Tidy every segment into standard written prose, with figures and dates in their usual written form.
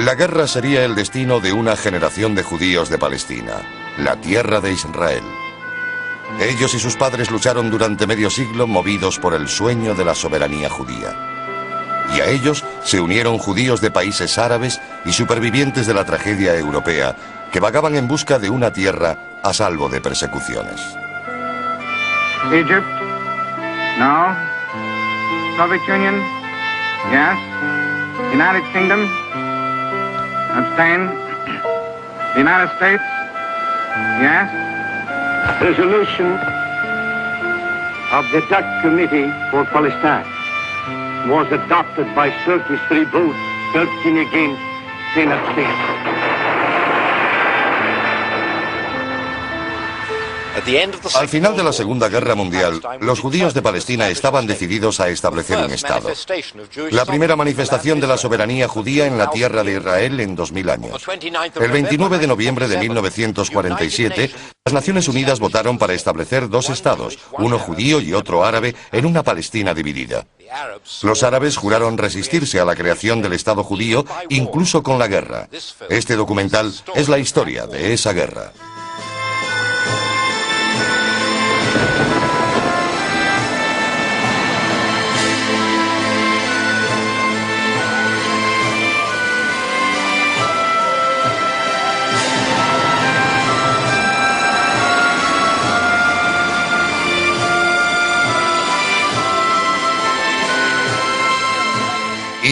La guerra sería el destino de una generación de judíos de Palestina, la tierra de Israel. Ellos y sus padres lucharon durante medio siglo movidos por el sueño de la soberanía judía. Y a ellos se unieron judíos de países árabes y supervivientes de la tragedia europea que vagaban en busca de una tierra a salvo de persecuciones. Egypt, no. Soviet Union, yes. United Kingdom, abstain. The United States, yes. Resolution of the Dutch Committee for Palestine was adopted by 33 votes, 13 against, 10 abstained. Al final de la Segunda Guerra Mundial, los judíos de Palestina estaban decididos a establecer un Estado. La primera manifestación de la soberanía judía en la tierra de Israel en 2000 años. El 29 de noviembre de 1947, las Naciones Unidas votaron para establecer dos Estados, uno judío y otro árabe, en una Palestina dividida. Los árabes juraron resistirse a la creación del Estado judío, incluso con la guerra. Este documental es la historia de esa guerra.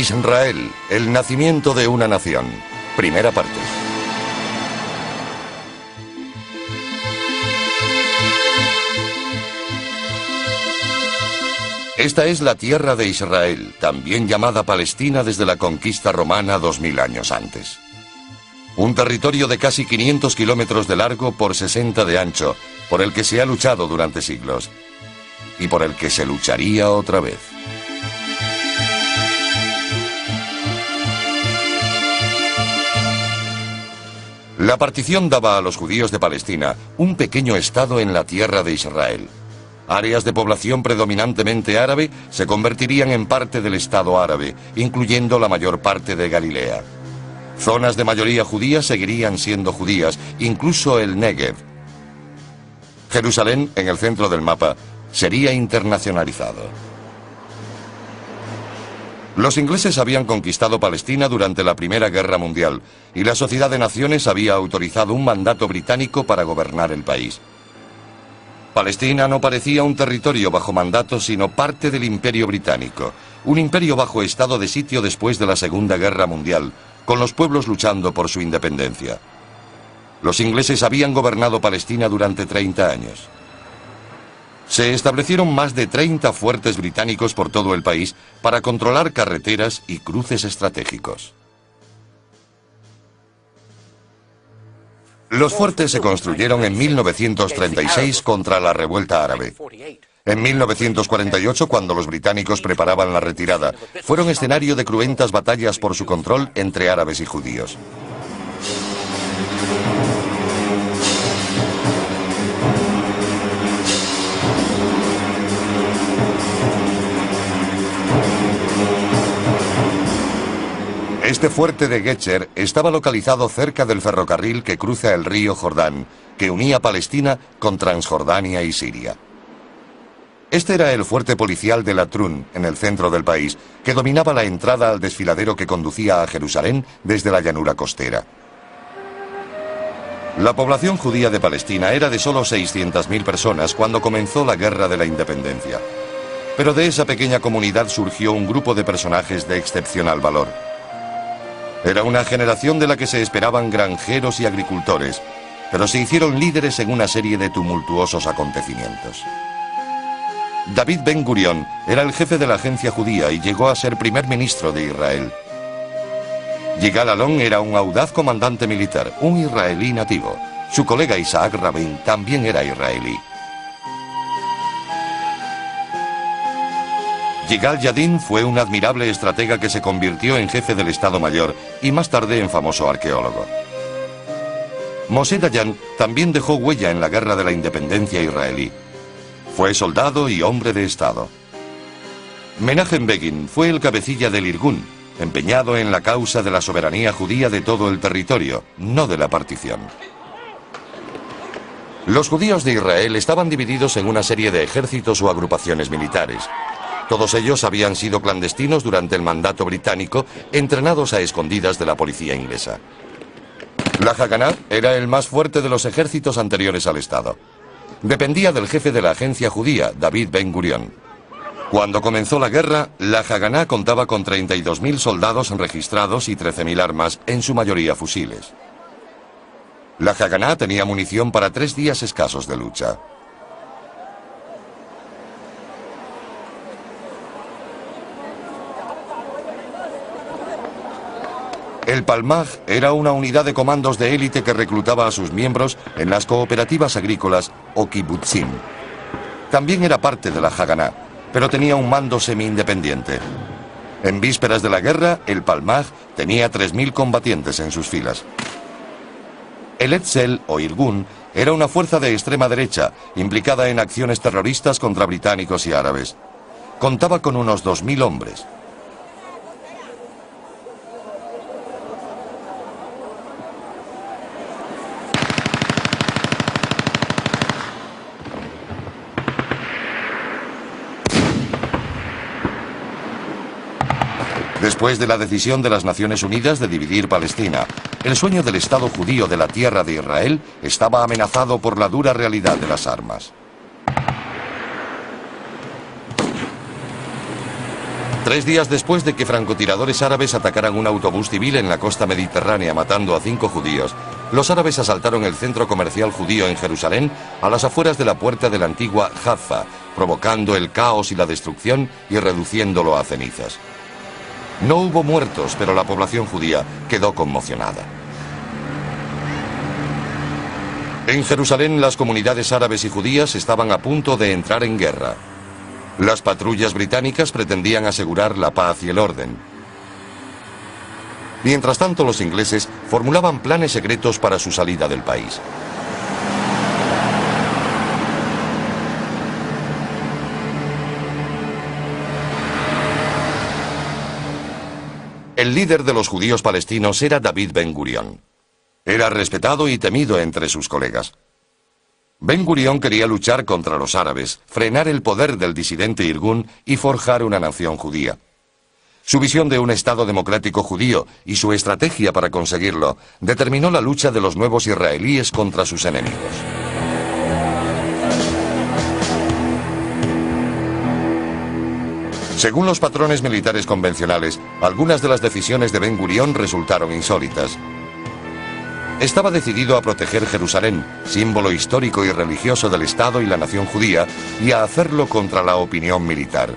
Israel, el nacimiento de una nación. Primera parte. Esta es la tierra de Israel, también llamada Palestina desde la conquista romana 2000 años antes. Un territorio de casi 500 kilómetros de largo por 60 de ancho, por el que se ha luchado durante siglos. Y por el que se lucharía otra vez. La partición daba a los judíos de Palestina un pequeño estado en la tierra de Israel. Áreas de población predominantemente árabe se convertirían en parte del Estado árabe, incluyendo la mayor parte de Galilea. Zonas de mayoría judía seguirían siendo judías, incluso el Negev. Jerusalén, en el centro del mapa, sería internacionalizado. Los ingleses habían conquistado Palestina durante la Primera Guerra Mundial y la Sociedad de Naciones había autorizado un mandato británico para gobernar el país. Palestina no parecía un territorio bajo mandato, sino parte del Imperio Británico, un imperio bajo estado de sitio después de la Segunda Guerra Mundial, con los pueblos luchando por su independencia. Los ingleses habían gobernado Palestina durante 30 años. Se establecieron más de 30 fuertes británicos por todo el país para controlar carreteras y cruces estratégicos. Los fuertes se construyeron en 1936 contra la revuelta árabe. En 1948, cuando los británicos preparaban la retirada, fueron escenario de cruentas batallas por su control entre árabes y judíos. Este fuerte de Getzer estaba localizado cerca del ferrocarril que cruza el río Jordán, que unía Palestina con Transjordania y Siria. Este era el fuerte policial de Latrun, en el centro del país, que dominaba la entrada al desfiladero que conducía a Jerusalén desde la llanura costera. La población judía de Palestina era de solo 600.000 personas cuando comenzó la Guerra de la Independencia. Pero de esa pequeña comunidad surgió un grupo de personajes de excepcional valor. Era una generación de la que se esperaban granjeros y agricultores, pero se hicieron líderes en una serie de tumultuosos acontecimientos. David Ben Gurión era el jefe de la agencia judía y llegó a ser primer ministro de Israel. Yigal Allon era un audaz comandante militar, un israelí nativo. Su colega Isaac Rabin también era israelí. Yigal Yadin fue un admirable estratega que se convirtió en jefe del Estado Mayor y más tarde en famoso arqueólogo. Moshe Dayan también dejó huella en la Guerra de la Independencia israelí. Fue soldado y hombre de Estado. Menachem Begin fue el cabecilla del Irgun, empeñado en la causa de la soberanía judía de todo el territorio, no de la partición. Los judíos de Israel estaban divididos en una serie de ejércitos o agrupaciones militares. Todos ellos habían sido clandestinos durante el mandato británico, entrenados a escondidas de la policía inglesa. La Haganá era el más fuerte de los ejércitos anteriores al Estado. Dependía del jefe de la agencia judía, David Ben Gurion. Cuando comenzó la guerra, la Haganá contaba con 32.000 soldados registrados y 13.000 armas, en su mayoría fusiles. La Haganá tenía munición para 3 días escasos de lucha. El Palmaj era una unidad de comandos de élite que reclutaba a sus miembros en las cooperativas agrícolas o kibutzim. También era parte de la Haganá, pero tenía un mando semi-independiente. En vísperas de la guerra, el Palmaj tenía 3.000 combatientes en sus filas. El Etzel o Irgun era una fuerza de extrema derecha, implicada en acciones terroristas contra británicos y árabes. Contaba con unos 2.000 hombres. Después de la decisión de las Naciones Unidas de dividir Palestina, el sueño del Estado judío de la tierra de Israel estaba amenazado por la dura realidad de las armas. 3 días después de que francotiradores árabes atacaran un autobús civil en la costa mediterránea matando a 5 judíos, los árabes asaltaron el centro comercial judío en Jerusalén a las afueras de la puerta de la antigua Jaffa, provocando el caos y la destrucción y reduciéndolo a cenizas. No hubo muertos, pero la población judía quedó conmocionada. En Jerusalén, las comunidades árabes y judías estaban a punto de entrar en guerra. Las patrullas británicas pretendían asegurar la paz y el orden. Mientras tanto, los ingleses formulaban planes secretos para su salida del país. El líder de los judíos palestinos era David Ben Gurion. Era respetado y temido entre sus colegas. Ben Gurion quería luchar contra los árabes, frenar el poder del disidente Irgun y forjar una nación judía. Su visión de un Estado democrático judío y su estrategia para conseguirlo determinó la lucha de los nuevos israelíes contra sus enemigos. Según los patrones militares convencionales, algunas de las decisiones de Ben Gurion resultaron insólitas. Estaba decidido a proteger Jerusalén, símbolo histórico y religioso del Estado y la nación judía, y a hacerlo contra la opinión militar.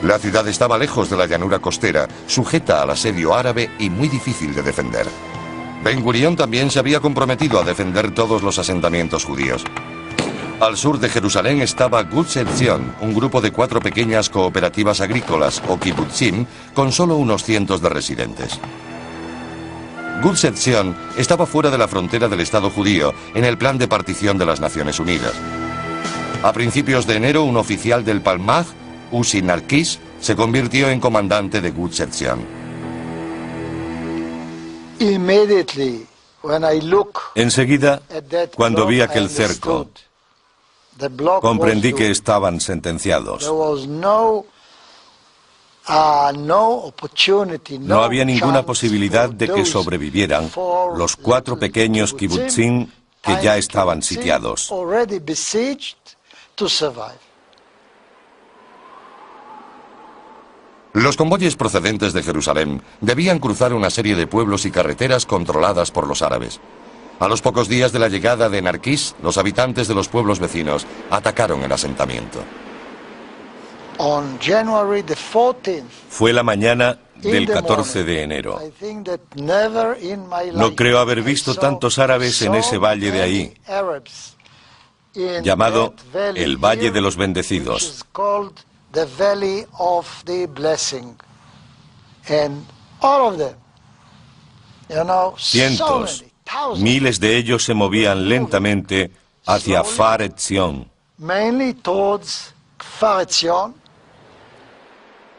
La ciudad estaba lejos de la llanura costera, sujeta al asedio árabe y muy difícil de defender. Ben Gurion también se había comprometido a defender todos los asentamientos judíos. Al sur de Jerusalén estaba Gush Etzion, un grupo de 4 pequeñas cooperativas agrícolas o kibutzim con solo unos cientos de residentes. Gush Etzion estaba fuera de la frontera del Estado judío en el plan de partición de las Naciones Unidas. A principios de enero, un oficial del Palmaj, Uzi Narkis, se convirtió en comandante de Gush Etzion. Enseguida, cuando vi aquel cerco, comprendí que estaban sentenciados. No había ninguna posibilidad de que sobrevivieran los 4 pequeños kibutzim que ya estaban sitiados. Los convoyes procedentes de Jerusalén debían cruzar una serie de pueblos y carreteras controladas por los árabes. A los pocos días de la llegada de Narkis, los habitantes de los pueblos vecinos atacaron el asentamiento. Fue la mañana del 14 de enero. No creo haber visto tantos árabes en ese valle de ahí, llamado el Valle de los Bendecidos. Cientos, miles de ellos se movían lentamente hacia Kfar Etzion.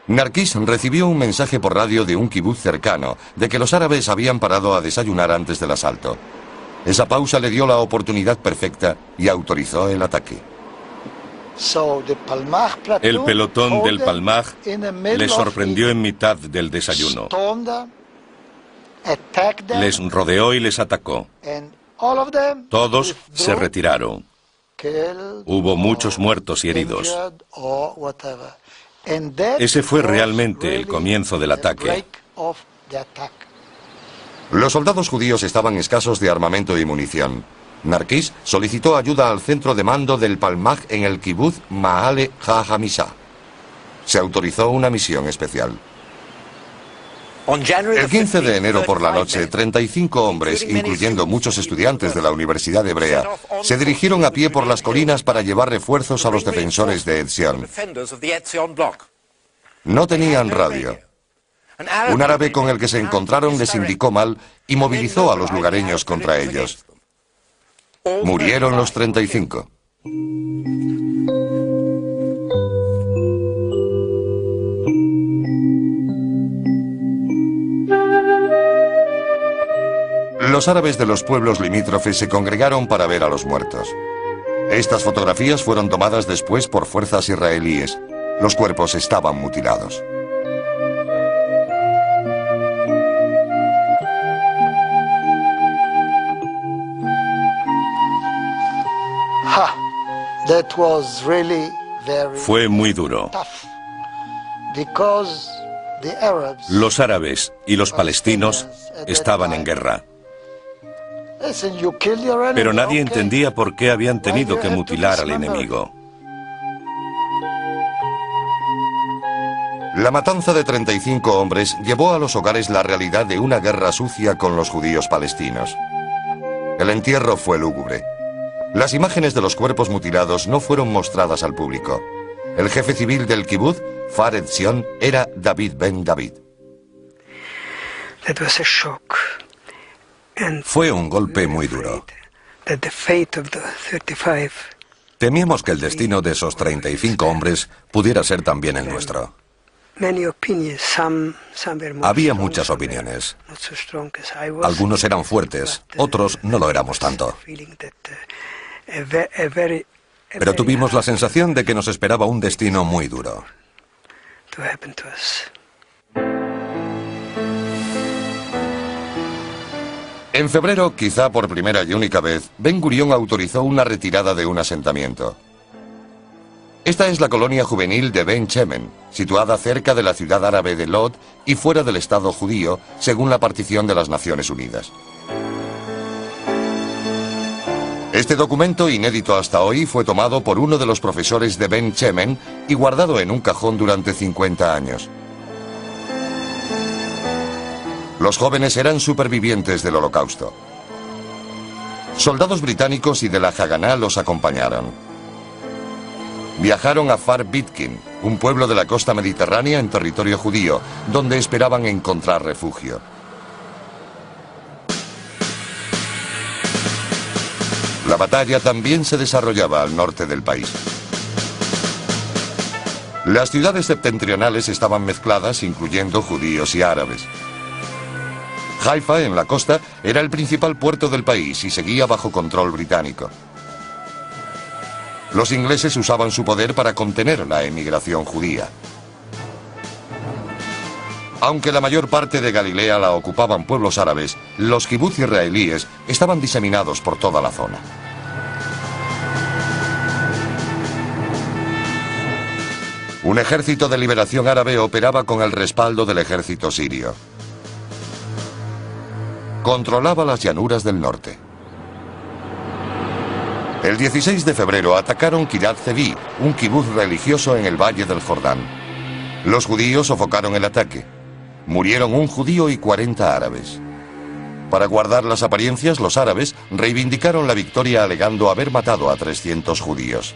Narkis recibió un mensaje por radio de un kibutz cercano de que los árabes habían parado a desayunar antes del asalto. Esa pausa le dio la oportunidad perfecta y autorizó el ataque. El pelotón del Palmaj les sorprendió en mitad del desayuno. Les rodeó y les atacó. Todos se retiraron. Hubo muchos muertos y heridos. Ese fue realmente el comienzo del ataque. Los soldados judíos estaban escasos de armamento y munición. Narkis solicitó ayuda al centro de mando del Palmaj en el kibutz Ma'ale HaHamisha. Se autorizó una misión especial. El 15 de enero por la noche, 35 hombres, incluyendo muchos estudiantes de la Universidad Hebrea, se dirigieron a pie por las colinas para llevar refuerzos a los defensores de Etzion. No tenían radio. Un árabe con el que se encontraron les indicó mal y movilizó a los lugareños contra ellos. Murieron los 35. Los árabes de los pueblos limítrofes se congregaron para ver a los muertos. Estas fotografías fueron tomadas después por fuerzas israelíes. Los cuerpos estaban mutilados. Fue muy duro. Los árabes y los palestinos estaban en guerra. Pero nadie entendía por qué habían tenido que mutilar al enemigo. La matanza de 35 hombres llevó a los hogares la realidad de una guerra sucia con los judíos palestinos. El entierro fue lúgubre. Las imágenes de los cuerpos mutilados no fueron mostradas al público. El jefe civil del kibutz, Kfar Etzion, era David Ben David. Fue un golpe muy duro. Temíamos que el destino de esos 35 hombres pudiera ser también el nuestro. Había muchas opiniones. Algunos eran fuertes, otros no lo éramos tanto. Pero tuvimos la sensación de que nos esperaba un destino muy duro. En febrero, quizá por primera y única vez, Ben Gurión autorizó una retirada de un asentamiento. Esta es la colonia juvenil de Ben Shemen, situada cerca de la ciudad árabe de Lod y fuera del Estado judío, según la partición de las Naciones Unidas. Este documento, inédito hasta hoy, fue tomado por uno de los profesores de Ben Shemen y guardado en un cajón durante 50 años. Los jóvenes eran supervivientes del Holocausto. Soldados británicos y de la Haganá los acompañaron. Viajaron a Kfar Bitkin, un pueblo de la costa mediterránea en territorio judío, donde esperaban encontrar refugio. La batalla también se desarrollaba al norte del país. Las ciudades septentrionales estaban mezcladas, incluyendo judíos y árabes. Haifa, en la costa, era el principal puerto del país y seguía bajo control británico. Los ingleses usaban su poder para contener la emigración judía. Aunque la mayor parte de Galilea la ocupaban pueblos árabes, los kibutz israelíes estaban diseminados por toda la zona. Un ejército de liberación árabe operaba con el respaldo del ejército sirio. Controlaba las llanuras del norte. El 16 de febrero atacaron Kiryat Zevi, un kibutz religioso en el valle del Jordán. Los judíos sofocaron el ataque. Murieron un judío y 40 árabes. Para guardar las apariencias, los árabes reivindicaron la victoria alegando haber matado a 300 judíos.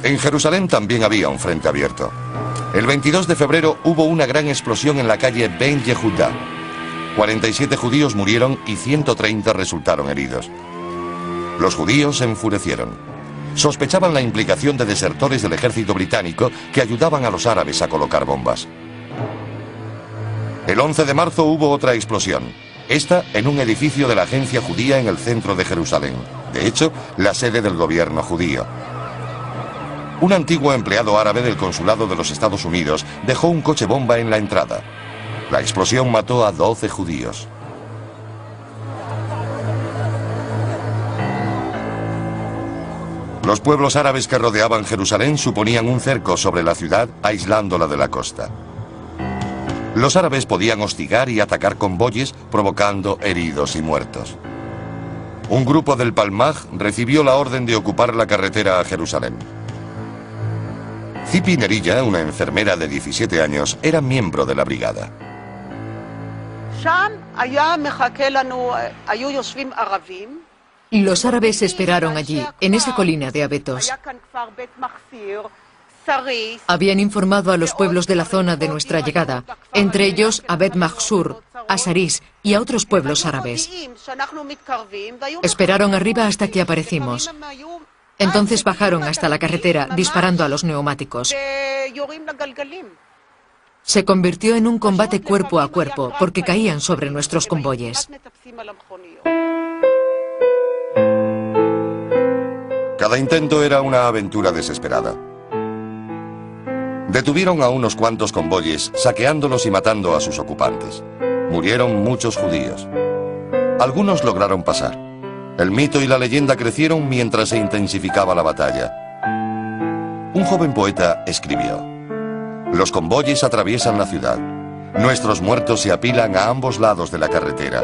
En Jerusalén también había un frente abierto. El 22 de febrero hubo una gran explosión en la calle Ben Yehuda. 47 judíos murieron y 130 resultaron heridos. Los judíos se enfurecieron. Sospechaban la implicación de desertores del ejército británico que ayudaban a los árabes a colocar bombas. El 11 de marzo hubo otra explosión, esta en un edificio de la agencia judía en el centro de Jerusalén, de hecho, la sede del gobierno judío. Un antiguo empleado árabe del consulado de los Estados Unidos dejó un coche bomba en la entrada. La explosión mató a 12 judíos. Los pueblos árabes que rodeaban Jerusalén suponían un cerco sobre la ciudad, aislándola de la costa. Los árabes podían hostigar y atacar convoyes, provocando heridos y muertos. Un grupo del Palmaj recibió la orden de ocupar la carretera a Jerusalén. Zipi Nerilla, una enfermera de 17 años, era miembro de la brigada. Los árabes esperaron allí, en esa colina de abetos. Habían informado a los pueblos de la zona de nuestra llegada, entre ellos a Bet Mahsur, a Saris y a otros pueblos árabes. Esperaron arriba hasta que aparecimos. Entonces bajaron hasta la carretera disparando a los neumáticos. Se convirtió en un combate cuerpo a cuerpo porque caían sobre nuestros convoyes. Cada intento era una aventura desesperada. Detuvieron a unos cuantos convoyes, saqueándolos y matando a sus ocupantes. Murieron muchos judíos. Algunos lograron pasar. El mito y la leyenda crecieron mientras se intensificaba la batalla. Un joven poeta escribió: los convoyes atraviesan la ciudad. Nuestros muertos se apilan a ambos lados de la carretera.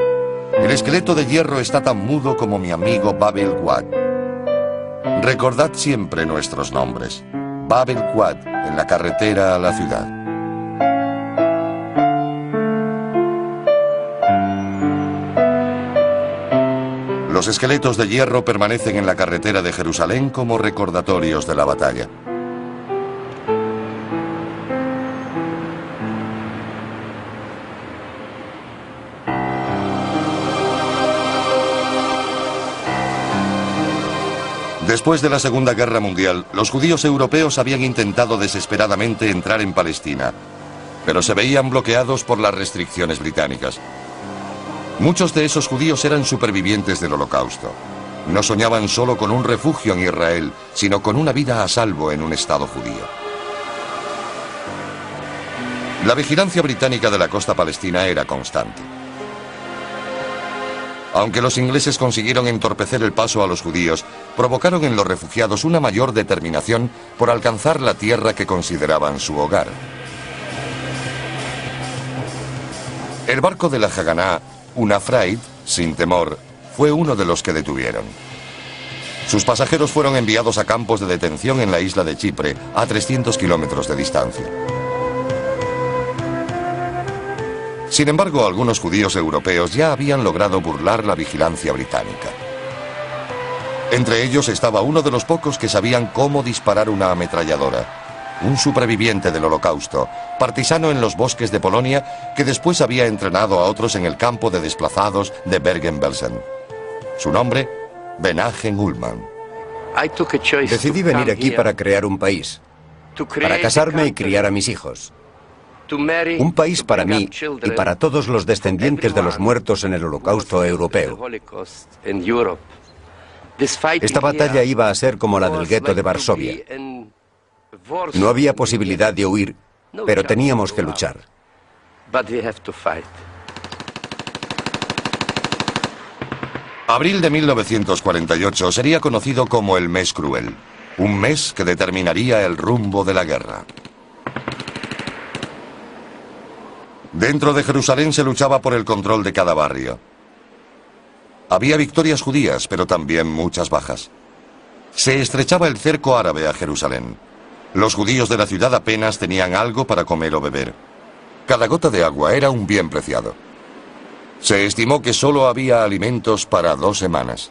El esqueleto de hierro está tan mudo como mi amigo Bab el-Wad. Recordad siempre nuestros nombres. Bab el-Wad, en la carretera a la ciudad. Los esqueletos de hierro permanecen en la carretera de Jerusalén como recordatorios de la batalla. Después de la Segunda Guerra Mundial, los judíos europeos habían intentado desesperadamente entrar en Palestina, pero se veían bloqueados por las restricciones británicas. Muchos de esos judíos eran supervivientes del Holocausto. No soñaban solo con un refugio en Israel, sino con una vida a salvo en un Estado judío. La vigilancia británica de la costa palestina era constante. Aunque los ingleses consiguieron entorpecer el paso a los judíos, provocaron en los refugiados una mayor determinación por alcanzar la tierra que consideraban su hogar. El barco de la Haganá, una Fraid, sin temor, fue uno de los que detuvieron. Sus pasajeros fueron enviados a campos de detención en la isla de Chipre, a 300 kilómetros de distancia. Sin embargo, algunos judíos europeos ya habían logrado burlar la vigilancia británica. Entre ellos estaba uno de los pocos que sabían cómo disparar una ametralladora, un superviviente del Holocausto, partisano en los bosques de Polonia, que después había entrenado a otros en el campo de desplazados de Bergen-Belsen. Su nombre, Menahem Ullman. Decidí venir aquí para crear un país, para casarme y criar a mis hijos. Un país para mí y para todos los descendientes de los muertos en el Holocausto europeo. Esta batalla iba a ser como la del gueto de Varsovia. No había posibilidad de huir, pero teníamos que luchar. Abril de 1948 sería conocido como el mes cruel, un mes que determinaría el rumbo de la guerra. Dentro de Jerusalén se luchaba por el control de cada barrio. Había victorias judías, pero también muchas bajas. Se estrechaba el cerco árabe a Jerusalén. Los judíos de la ciudad apenas tenían algo para comer o beber. Cada gota de agua era un bien preciado. Se estimó que solo había alimentos para 2 semanas.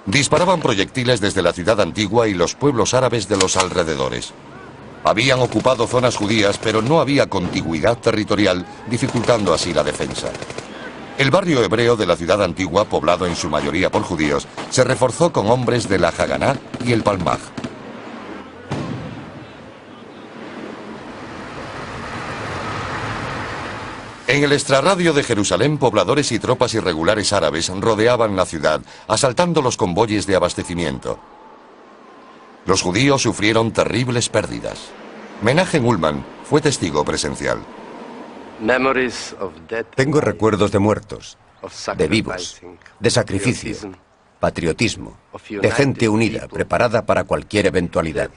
Disparaban proyectiles desde la ciudad antigua y los pueblos árabes de los alrededores. Habían ocupado zonas judías, pero no había contigüidad territorial, dificultando así la defensa. El barrio hebreo de la ciudad antigua, poblado en su mayoría por judíos, se reforzó con hombres de la Haganá y el Palmaj. En el extrarradio de Jerusalén, pobladores y tropas irregulares árabes rodeaban la ciudad, asaltando los convoyes de abastecimiento. Los judíos sufrieron terribles pérdidas. Menachem Ullman fue testigo presencial. Tengo recuerdos de muertos, de vivos, de sacrificio, patriotismo, de gente unida, preparada para cualquier eventualidad.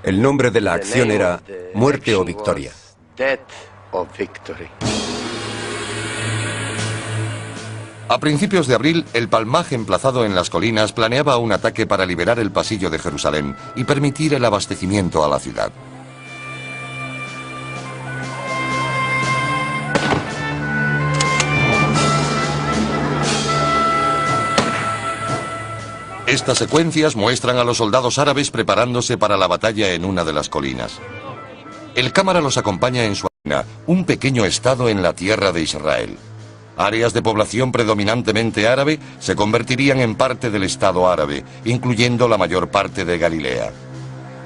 El nombre de la acción era Muerte o Victoria. A principios de abril, el Palmaj, emplazado en las colinas, planeaba un ataque para liberar el pasillo de Jerusalén y permitir el abastecimiento a la ciudad. Estas secuencias muestran a los soldados árabes preparándose para la batalla en una de las colinas. El cámara los acompaña en su arena, un pequeño estado en la tierra de Israel. Áreas de población predominantemente árabe se convertirían en parte del Estado árabe, incluyendo la mayor parte de Galilea.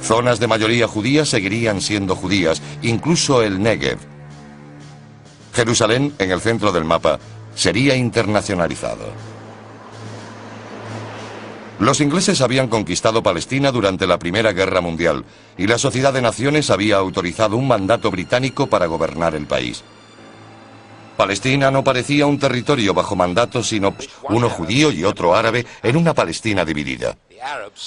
Zonas de mayoría judía seguirían siendo judías, incluso el Negev. Jerusalén, en el centro del mapa, sería internacionalizado. Los ingleses habían conquistado Palestina durante la Primera Guerra Mundial y la Sociedad de Naciones había autorizado un mandato británico para gobernar el país. Palestina no parecía un territorio bajo mandato, sino uno judío y otro árabe en una Palestina dividida.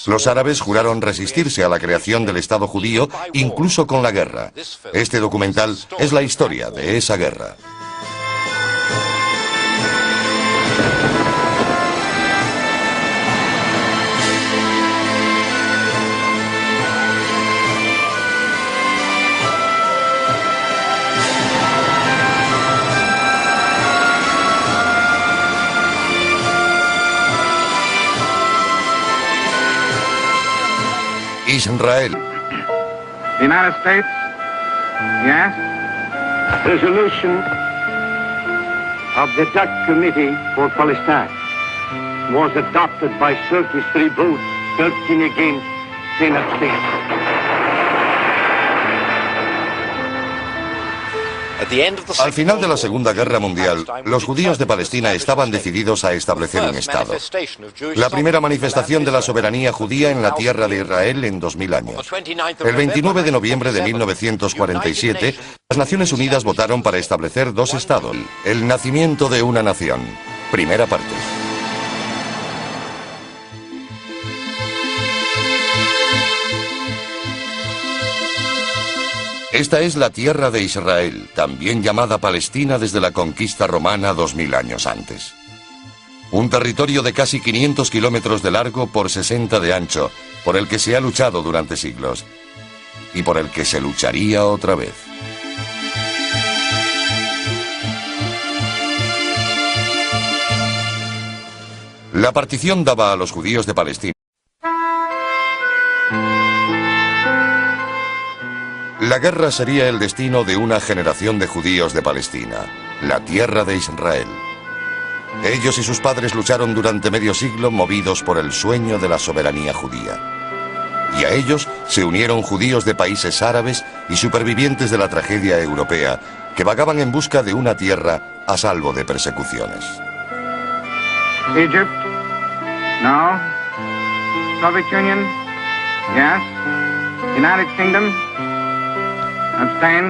Los árabes juraron resistirse a la creación del Estado judío, incluso con la guerra. Este documental es la historia de esa guerra. Israel. The United States, yes. Resolution of the Dutch Committee for Palestine was adopted by 33 votes, 13 against, 10 abstained. Al final de la Segunda Guerra Mundial, los judíos de Palestina estaban decididos a establecer un Estado. La primera manifestación de la soberanía judía en la tierra de Israel en 2000 años. El 29 de noviembre de 1947, las Naciones Unidas votaron para establecer dos estados. El nacimiento de una nación. Primera parte. Esta es la tierra de Israel, también llamada Palestina desde la conquista romana 2000 años antes. Un territorio de casi 500 kilómetros de largo por 60 de ancho, por el que se ha luchado durante siglos. Y por el que se lucharía otra vez. La partición daba a los judíos de Palestina la guerra sería el destino de una generación de judíos de Palestina, la tierra de Israel. Ellos y sus padres lucharon durante medio siglo movidos por el sueño de la soberanía judía. Y a ellos se unieron judíos de países árabes y supervivientes de la tragedia europea que vagaban en busca de una tierra a salvo de persecuciones. Egypt, no. Soviet Union, yes. United Kingdom, abstain.